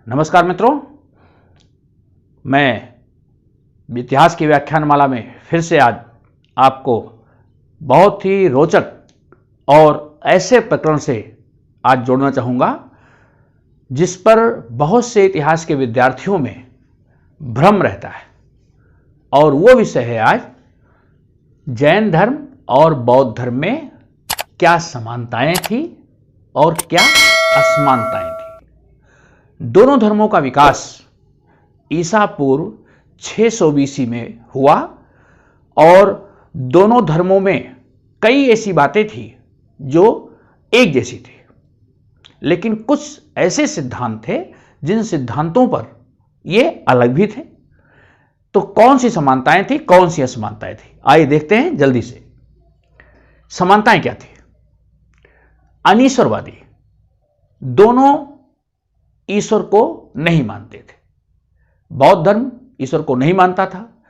नमस्कार मित्रों, मैं इतिहास की व्याख्यानमाला में फिर से आज आपको बहुत ही रोचक और ऐसे प्रकरण से आज जोड़ना चाहूँगा जिस पर बहुत से इतिहास के विद्यार्थियों में भ्रम रहता है। और वो विषय है आज जैन धर्म और बौद्ध धर्म में क्या समानताएं थी और क्या असमानताएं थी। दोनों धर्मों का विकास ईसा पूर्व 600 BC में हुआ और दोनों धर्मों में कई ऐसी बातें थी जो एक जैसी थी, लेकिन कुछ ऐसे सिद्धांत थे जिन सिद्धांतों पर ये अलग भी थे। तो कौन सी समानताएं थी, कौन सी असमानताएं थी, आइए देखते हैं जल्दी से। समानताएं क्या थी? अनीश्वरवादी दोनों ईश्वर को नहीं मानते थे। बौद्ध धर्म ईश्वर को नहीं मानता था,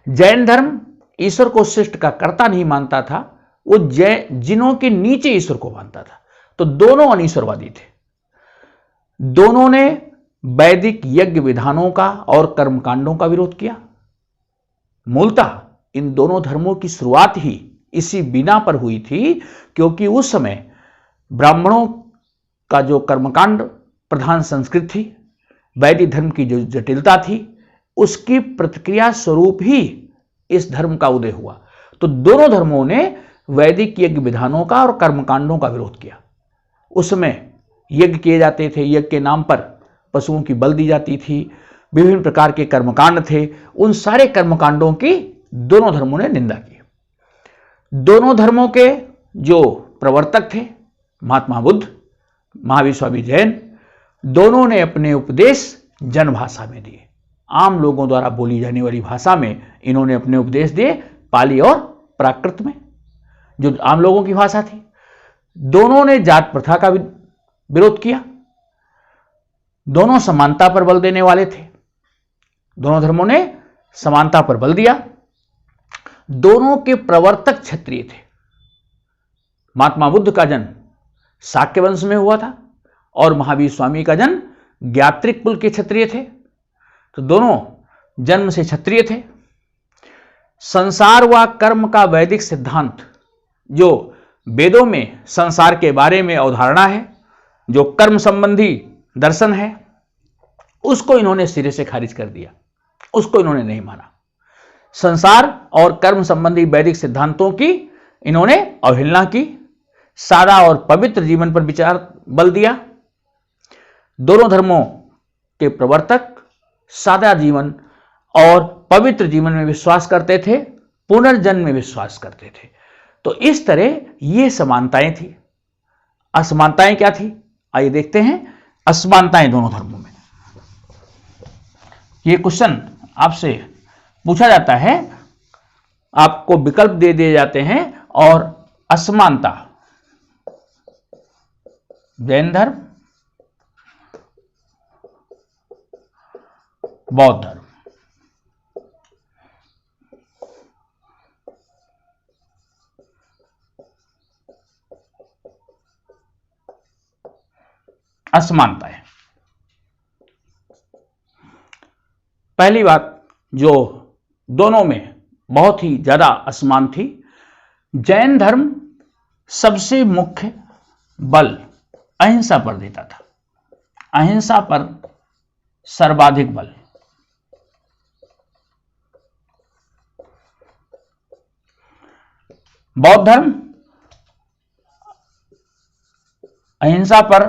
जैन धर्म ईश्वर को सृष्टि का कर्ता नहीं मानता था, वो जिनों के नीचे ईश्वर को मानता था। तो दोनों अनीश्वरवादी थे। दोनों ने वैदिक यज्ञ विधानों का और कर्मकांडों का विरोध किया। मूलतः इन दोनों धर्मों की शुरुआत ही इसी बिना पर हुई थी क्योंकि उस समय ब्राह्मणों का जो कर्मकांड प्रधान संस्कृति थी, वैदिक धर्म की जो जटिलता थी, उसकी प्रतिक्रिया स्वरूप ही इस धर्म का उदय हुआ। तो दोनों धर्मों ने वैदिक यज्ञ विधानों का और कर्मकांडों का विरोध किया। उस समय यज्ञ किए जाते थे, यज्ञ के नाम पर पशुओं की बलि दी जाती थी, विभिन्न प्रकार के कर्मकांड थे। उन सारे कर्मकांडों की दोनों धर्मों ने निंदा की। दोनों धर्मों के जो प्रवर्तक थे, महात्मा बुद्ध, महावीर स्वामी जैन, दोनों ने अपने उपदेश जन भाषा में दिए। आम लोगों द्वारा बोली जाने वाली भाषा में इन्होंने अपने उपदेश दिए, पाली और प्राकृत में, जो आम लोगों की भाषा थी। दोनों ने जात प्रथा का विरोध किया। दोनों समानता पर बल देने वाले थे। दोनों धर्मों ने समानता पर बल दिया। दोनों के प्रवर्तक क्षत्रिय थे। महात्मा बुद्ध का जन्म शाक्य वंश में हुआ था और महावीर स्वामी का जन्म ज्ञात्रिक कुल के क्षत्रिय थे। तो दोनों जन्म से क्षत्रिय थे। संसार व कर्म का वैदिक सिद्धांत, जो वेदों में संसार के बारे में अवधारणा है, जो कर्म संबंधी दर्शन है, उसको इन्होंने सिरे से खारिज कर दिया। उसको इन्होंने नहीं माना। संसार और कर्म संबंधी वैदिक सिद्धांतों की इन्होंने अवहेलना की। सादा और पवित्र जीवन पर विचार बल दिया। दोनों धर्मों के प्रवर्तक सादा जीवन और पवित्र जीवन में विश्वास करते थे, पुनर्जन्म में विश्वास करते थे। तो इस तरह ये समानताएं थी। असमानताएं क्या थी, आइए देखते हैं। असमानताएं दोनों धर्मों में, ये क्वेश्चन आपसे पूछा जाता है, आपको विकल्प दे दिए जाते हैं। और असमानता जैन धर्म, बौद्ध धर्म। असमानताएं, पहली बात जो दोनों में बहुत ही ज्यादा असमान थी, जैन धर्म सबसे मुख्य बल अहिंसा पर देता था। अहिंसा पर सर्वाधिक बल। बौद्ध धर्म अहिंसा पर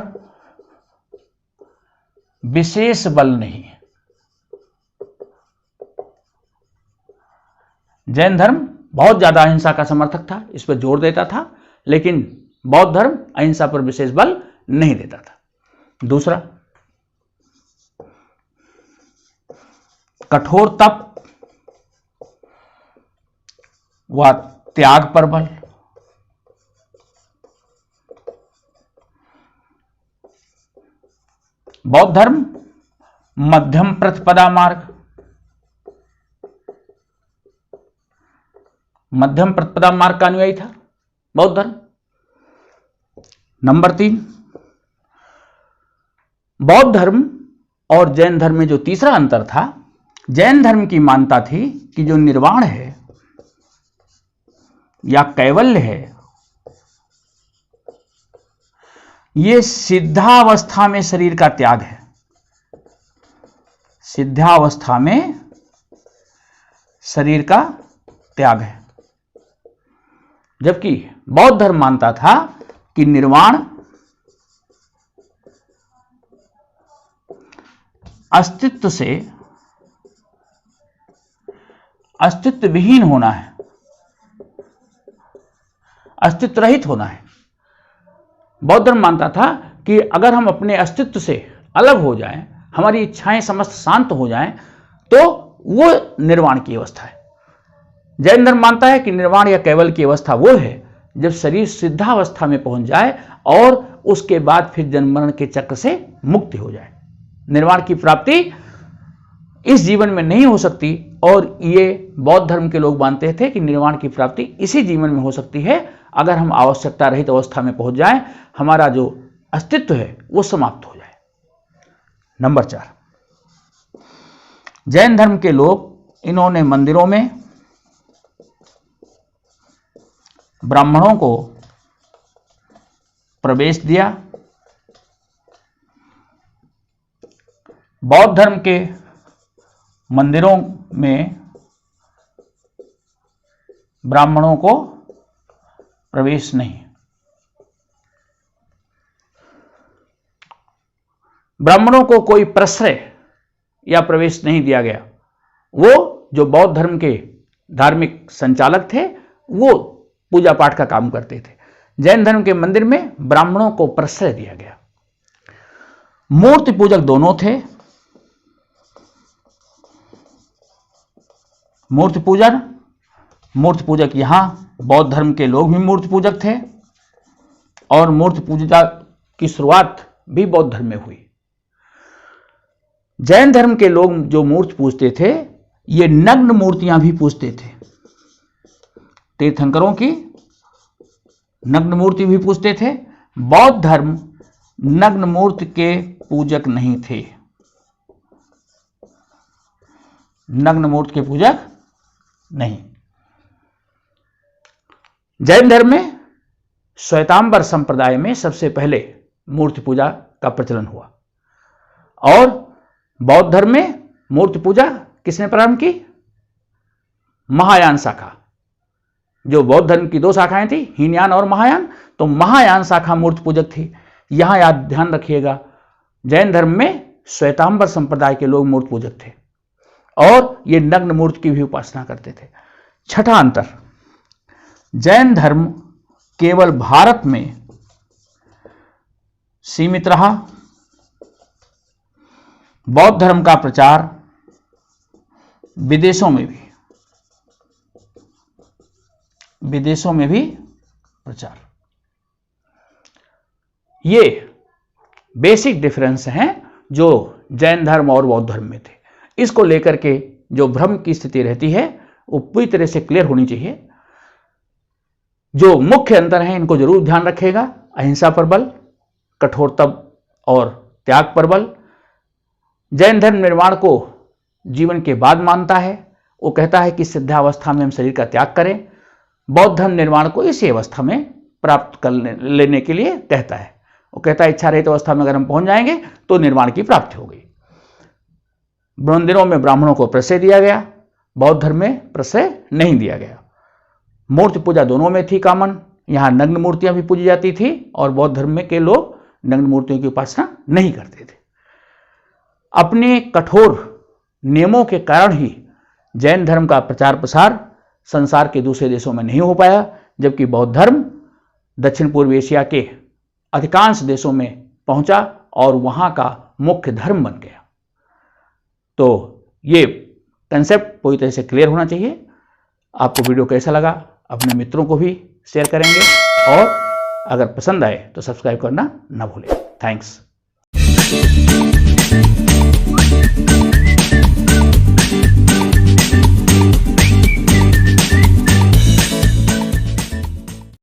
विशेष बल नहीं। जैन धर्म बहुत ज्यादा अहिंसा का समर्थक था, इस पर जोर देता था, लेकिन बौद्ध धर्म अहिंसा पर विशेष बल नहीं देता था। दूसरा, कठोर तप व त्याग पर बल। बौद्ध धर्म मध्यम प्रतिपदा मार्ग, मध्यम प्रतिपदा मार्ग का अनुयायी था बौद्ध धर्म। नंबर 3, बौद्ध धर्म और जैन धर्म में जो तीसरा अंतर था, जैन धर्म की मान्यता थी कि जो निर्वाण है या कैवल्य है, ये सिद्धावस्था में शरीर का त्याग है। सिद्धावस्था में शरीर का त्याग है। जबकि बौद्ध धर्म मानता था कि निर्वाण अस्तित्व से अस्तित्व विहीन होना है, अस्तित्व रहित होना है। बौद्ध धर्म मानता था कि अगर हम अपने अस्तित्व से अलग हो जाएं, हमारी इच्छाएं समस्त शांत हो जाएं, तो वो निर्वाण की अवस्था है। जैन धर्म मानता है कि निर्वाण या कैवल्य की अवस्था वो है जब शरीर सिद्धावस्था में पहुंच जाए और उसके बाद फिर जन्म मरण के चक्र से मुक्ति हो जाए। निर्वाण की प्राप्ति इस जीवन में नहीं हो सकती, और ये बौद्ध धर्म के लोग मानते थे कि निर्वाण की प्राप्ति इसी जीवन में हो सकती है अगर हम आवश्यकता रहित अवस्था में पहुंच जाएं, हमारा जो अस्तित्व है वो समाप्त हो जाए। नंबर 4, जैन धर्म के लोग, इन्होंने मंदिरों में ब्राह्मणों को प्रवेश दिया। बौद्ध धर्म के मंदिरों में ब्राह्मणों को प्रवेश नहीं। ब्राह्मणों को कोई प्रश्रय या प्रवेश नहीं दिया गया। वो जो बौद्ध धर्म के धार्मिक संचालक थे वो पूजा पाठ का काम करते थे। जैन धर्म के मंदिर में ब्राह्मणों को प्रश्रय दिया गया। मूर्ति पूजक दोनों थे। मूर्ति पूजक यहां बौद्ध धर्म के लोग भी मूर्ति पूजक थे, और मूर्ति पूजा की शुरुआत भी बौद्ध धर्म में हुई। जैन धर्म के लोग जो मूर्ति पूजते थे, ये नग्न मूर्तियां भी पूजते थे। तीर्थंकरों की नग्न मूर्ति भी पूजते थे। बौद्ध धर्म नग्न मूर्ति के पूजक नहीं थे। नग्न मूर्ति के पूजक नहीं। जैन धर्म में श्वेतांबर संप्रदाय में सबसे पहले मूर्ति पूजा का प्रचलन हुआ, और बौद्ध धर्म में मूर्ति पूजा किसने प्रारंभ की? महायान शाखा। जो बौद्ध धर्म की 2 शाखाएं थी, हीनयान और महायान, तो महायान शाखा मूर्ति पूजक थी। यहां याद ध्यान रखिएगा, जैन धर्म में श्वेतांबर संप्रदाय के लोग मूर्ति पूजक थे, और ये नग्न मूर्ति की भी उपासना करते थे। छठा अंतर, जैन धर्म केवल भारत में सीमित रहा। बौद्ध धर्म का प्रचार विदेशों में भी प्रचार। ये बेसिक डिफरेंस हैं जो जैन धर्म और बौद्ध धर्म में थे। इसको लेकर के जो भ्रम की स्थिति रहती है वो पूरी तरह से क्लियर होनी चाहिए। जो मुख्य अंतर हैं इनको जरूर ध्यान रखेगा। अहिंसा पर बल, कठोरता और त्याग पर बल। जैन धर्म निर्वाण को जीवन के बाद मानता है। वो कहता है कि सिद्धावस्था में हम शरीर का त्याग करें। बौद्ध धर्म निर्वाण को इसी अवस्था में प्राप्त कर लेने के लिए कहता है। वो कहता है इच्छा रहित अवस्था में अगर हम पहुंच जाएंगे तो निर्वाण की प्राप्ति हो गई। मंदिरों में ब्राह्मणों को प्रश्रय दिया गया, बौद्ध धर्म में प्रश्रय नहीं दिया गया। मूर्ति पूजा दोनों में थी कॉमन। यहाँ नग्न मूर्तियां भी पूजी जाती थी, और बौद्ध धर्म में के लोग नग्न मूर्तियों की उपासना नहीं करते थे। अपने कठोर नियमों के कारण ही जैन धर्म का प्रचार प्रसार संसार के दूसरे देशों में नहीं हो पाया, जबकि बौद्ध धर्म दक्षिण पूर्व एशिया के अधिकांश देशों में पहुंचा और वहां का मुख्य धर्म बन गया। तो ये कंसेप्ट पूरी तरह से क्लियर होना चाहिए। आपको वीडियो कैसा लगा अपने मित्रों को भी शेयर करेंगे, और अगर पसंद आए तो सब्सक्राइब करना ना भूलें। थैंक्स।